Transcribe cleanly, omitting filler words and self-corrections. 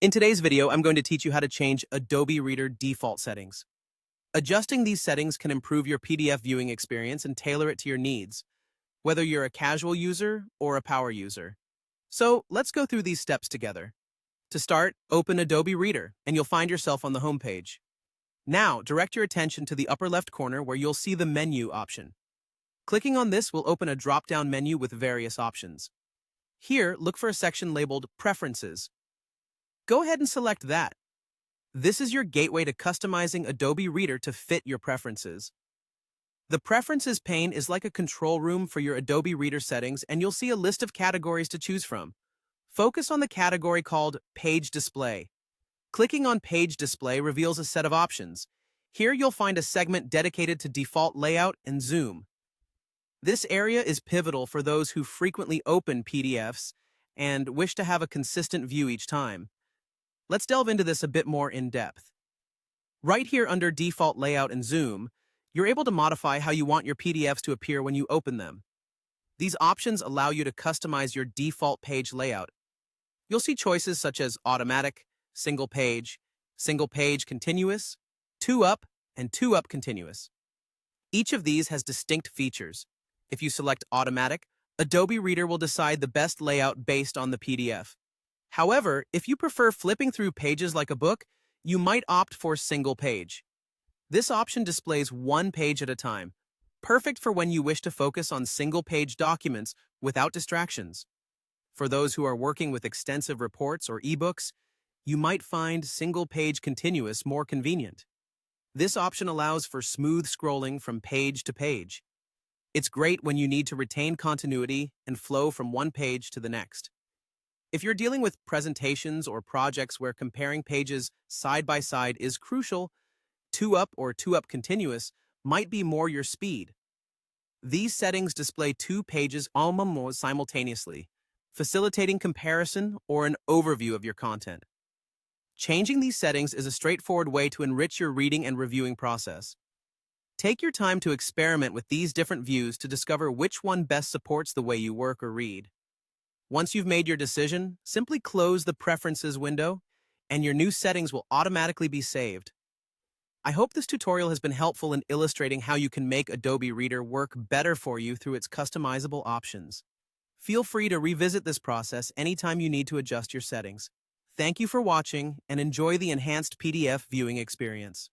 In today's video, I'm going to teach you how to change Adobe Reader default settings. Adjusting these settings can improve your PDF viewing experience and tailor it to your needs, whether you're a casual user or a power user. So let's go through these steps together. To start, open Adobe Reader, and you'll find yourself on the home page. Now, direct your attention to the upper left corner where you'll see the menu option. Clicking on this will open a drop-down menu with various options. Here, look for a section labeled Preferences. Go ahead and select that. This is your gateway to customizing Adobe Reader to fit your preferences. The Preferences pane is like a control room for your Adobe Reader settings, and you'll see a list of categories to choose from. Focus on the category called Page Display. Clicking on Page Display reveals a set of options. Here you'll find a segment dedicated to default layout and zoom. This area is pivotal for those who frequently open PDFs and wish to have a consistent view each time. Let's delve into this a bit more in depth. Right here under Default Layout and Zoom, you're able to modify how you want your PDFs to appear when you open them. These options allow you to customize your default page layout. You'll see choices such as Automatic, Single Page Continuous, 2-up, and 2-up Continuous. Each of these has distinct features. If you select Automatic, Adobe Reader will decide the best layout based on the PDF. However, if you prefer flipping through pages like a book, you might opt for Single Page. This option displays one page at a time, perfect for when you wish to focus on single-page documents without distractions. For those who are working with extensive reports or ebooks, you might find Single Page Continuous more convenient. This option allows for smooth scrolling from page to page. It's great when you need to retain continuity and flow from one page to the next. If you're dealing with presentations or projects where comparing pages side by side is crucial, 2-up or 2-up continuous might be more your speed. These settings display two pages almost simultaneously, facilitating comparison or an overview of your content. Changing these settings is a straightforward way to enrich your reading and reviewing process. Take your time to experiment with these different views to discover which one best supports the way you work or read. Once you've made your decision, simply close the Preferences window, and your new settings will automatically be saved. I hope this tutorial has been helpful in illustrating how you can make Adobe Reader work better for you through its customizable options. Feel free to revisit this process anytime you need to adjust your settings. Thank you for watching, and enjoy the enhanced PDF viewing experience.